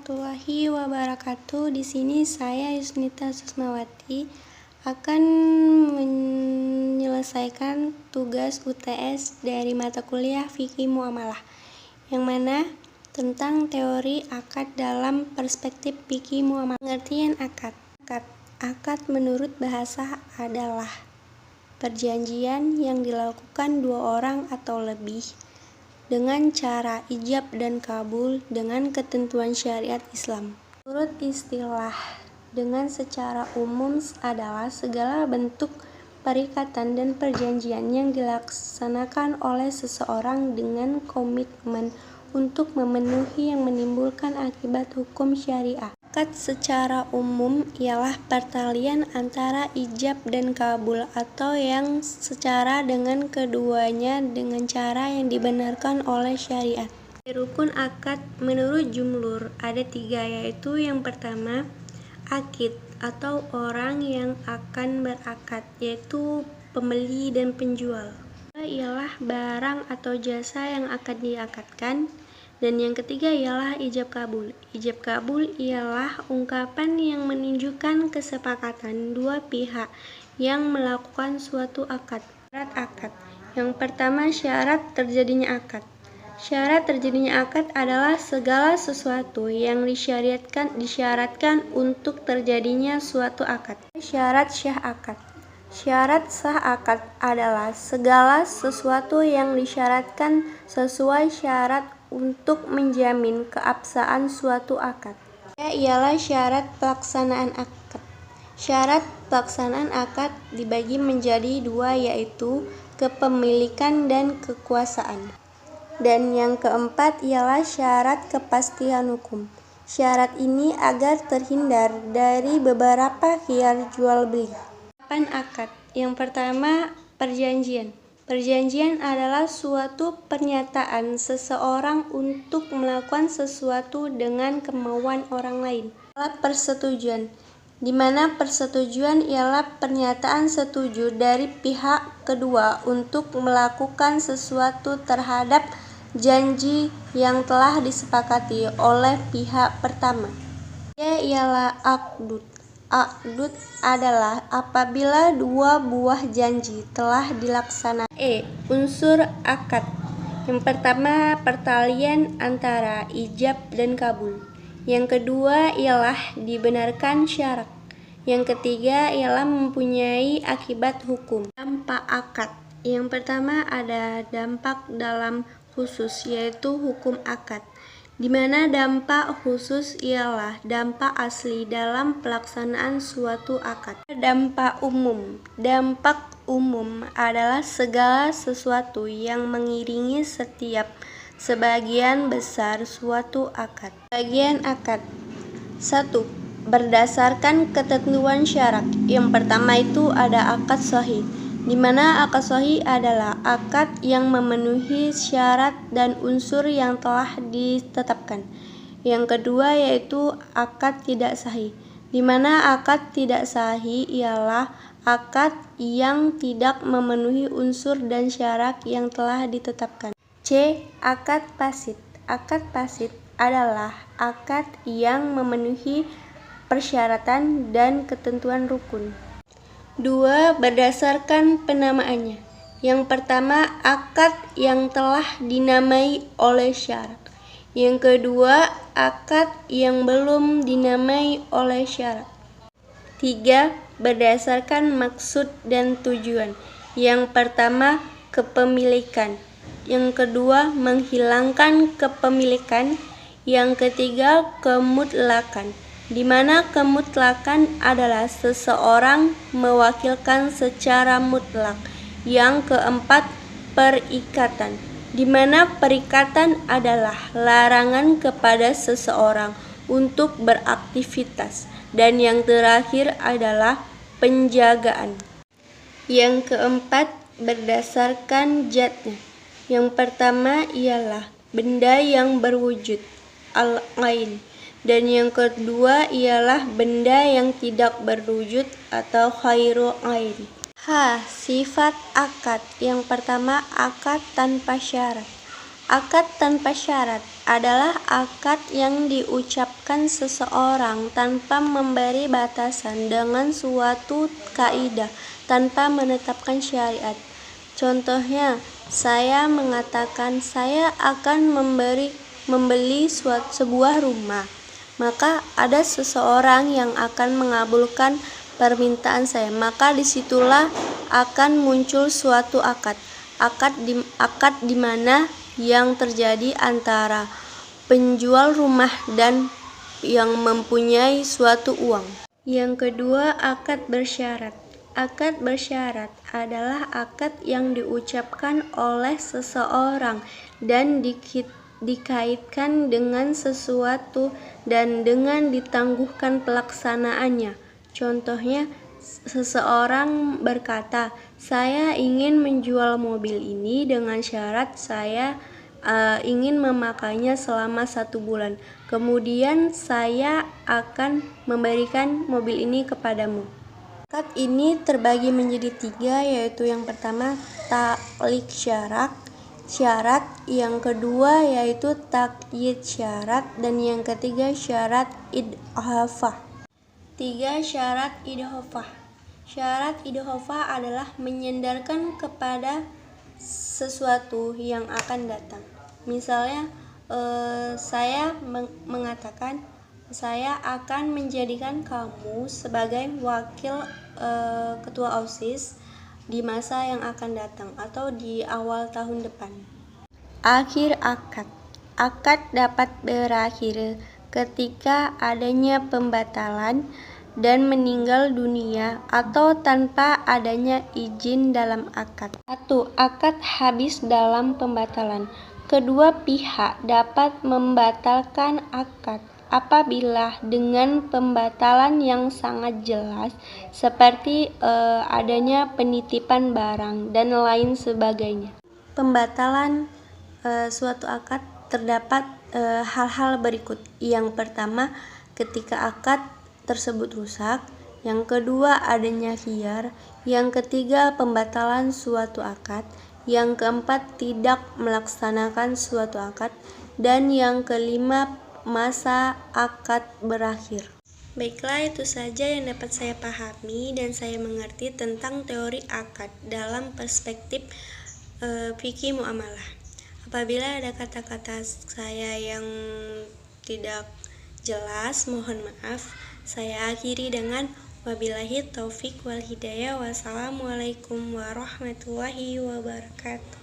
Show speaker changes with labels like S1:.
S1: warahmatullahi wabarakatuh. Di sini saya Yusnita Susmawati akan menyelesaikan tugas UTS dari mata kuliah Fikih Muamalah, yang mana tentang teori akad dalam perspektif fikih muamalah. Pengertian akad. Akad menurut bahasa adalah perjanjian yang dilakukan dua orang atau lebih dengan cara ijab dan kabul dengan ketentuan syariat Islam. Menurut istilah, dengan secara umum adalah segala bentuk perikatan dan perjanjian yang dilaksanakan oleh seseorang dengan komitmen untuk memenuhi yang menimbulkan akibat hukum syariah. Akad secara umum ialah pertalian antara ijab dan kabul atau yang secara dengan keduanya dengan cara yang dibenarkan oleh syariat. Rukun akad menurut jumhur ada 3, yaitu yang pertama akid atau orang yang akan berakad, yaitu pembeli dan penjual. Ialah barang atau jasa yang akan diakadkan. Dan yang ketiga ialah ijab kabul. Ijab kabul ialah ungkapan yang menunjukkan kesepakatan dua pihak yang melakukan suatu akad. Syarat akad. Yang pertama, syarat terjadinya akad. Syarat terjadinya akad adalah segala sesuatu yang disyaratkan untuk terjadinya suatu akad. Syarat syah akad. Syarat sah akad adalah segala sesuatu yang disyaratkan sesuai syarat untuk menjamin keabsahan suatu akad. Ialah syarat pelaksanaan akad. Syarat pelaksanaan akad dibagi menjadi 2, yaitu kepemilikan dan kekuasaan. Dan yang keempat ialah syarat kepastian hukum. Syarat ini agar terhindar dari beberapa khiyar jual beli. Akad. Yang pertama, perjanjian. Perjanjian adalah suatu pernyataan seseorang untuk melakukan sesuatu dengan kemauan orang lain. Persetujuan, di mana persetujuan ialah pernyataan setuju dari pihak kedua untuk melakukan sesuatu terhadap janji yang telah disepakati oleh pihak pertama. Ialah akdud. Akdud adalah apabila dua buah janji telah dilaksanakan. Unsur akad. Yang pertama, pertalian antara ijab dan kabul. Yang kedua ialah dibenarkan syarat. Yang ketiga ialah mempunyai akibat hukum. Dampak akad. Yang pertama ada dampak dalam khusus, yaitu hukum akad, di mana dampak khusus ialah dampak asli dalam pelaksanaan suatu akad. Dampak umum. Dampak umum adalah segala sesuatu yang mengiringi setiap sebagian besar suatu akad. Bagian akad. 1. Berdasarkan ketentuan syarat. Yang pertama itu ada akad sahih, di mana akad sahih adalah akad yang memenuhi syarat dan unsur yang telah ditetapkan. Yang kedua yaitu akad tidak sahih, di mana akad tidak sahih ialah akad yang tidak memenuhi unsur dan syarat yang telah ditetapkan. Akad fasid. Akad fasid adalah akad yang memenuhi persyaratan dan ketentuan rukun. 2. Berdasarkan penamaannya. Yang pertama, akad yang telah dinamai oleh syarat. Yang kedua, akad yang belum dinamai oleh syarat. 3. Berdasarkan maksud dan tujuan. Yang pertama, kepemilikan. Yang kedua, menghilangkan kepemilikan. Yang ketiga, kemutlakan, di mana kemutlakan adalah seseorang mewakilkan secara mutlak. Yang keempat, perikatan, di mana perikatan adalah larangan kepada seseorang untuk beraktivitas. Dan yang terakhir adalah penjagaan. Yang keempat, berdasarkan zatnya. Yang pertama ialah benda yang berwujud, al-ain. Dan yang kedua ialah benda yang tidak berwujud atau khairu ain. Sifat akad. Yang pertama, akad tanpa syarat. Akad tanpa syarat adalah akad yang diucapkan seseorang tanpa memberi batasan dengan suatu kaidah, tanpa menetapkan syariat. Contohnya, saya mengatakan saya akan membeli sebuah rumah. Maka ada seseorang yang akan mengabulkan permintaan saya. Maka disitulah akan muncul suatu akad. Akad di mana yang terjadi antara penjual rumah dan yang mempunyai suatu uang. Yang kedua, akad bersyarat. Akad bersyarat adalah akad yang diucapkan oleh seseorang dan dikaitkan dengan sesuatu dan dengan ditangguhkan pelaksanaannya. Contohnya, seseorang berkata, saya ingin menjual mobil ini dengan syarat saya ingin memakainya selama 1 bulan. Kemudian saya akan memberikan mobil ini kepadamu. Akad ini terbagi menjadi 3, yaitu yang pertama taklik syarat, yang kedua yaitu takyid syarat, dan yang ketiga syarat idhofah. 3. Syarat idhofah. Syarat idhofah adalah menyandarkan kepada sesuatu yang akan datang. Misalnya, saya mengatakan saya akan menjadikan kamu sebagai wakil ketua OSIS di masa yang akan datang atau di awal tahun depan. Akhir akad. Akad dapat berakhir ketika adanya pembatalan dan meninggal dunia atau tanpa adanya izin dalam akad. 1. Akad habis dalam pembatalan. Kedua pihak dapat membatalkan akad apabila dengan pembatalan yang sangat jelas seperti adanya penitipan barang dan lain sebagainya. Pembatalan suatu akad terdapat hal-hal berikut. Yang pertama, ketika akad tersebut rusak. Yang kedua, adanya khiyar. Yang ketiga, pembatalan suatu akad. Yang keempat, tidak melaksanakan suatu akad. Dan yang kelima, masa akad berakhir. Baiklah, itu saja yang dapat saya pahami dan saya mengerti tentang teori akad dalam perspektif fikih muamalah. Apabila ada kata-kata saya yang tidak jelas, mohon maaf. Saya akhiri dengan wabillahi taufik wal hidayah. Wassalamualaikum warahmatullahi wabarakatuh.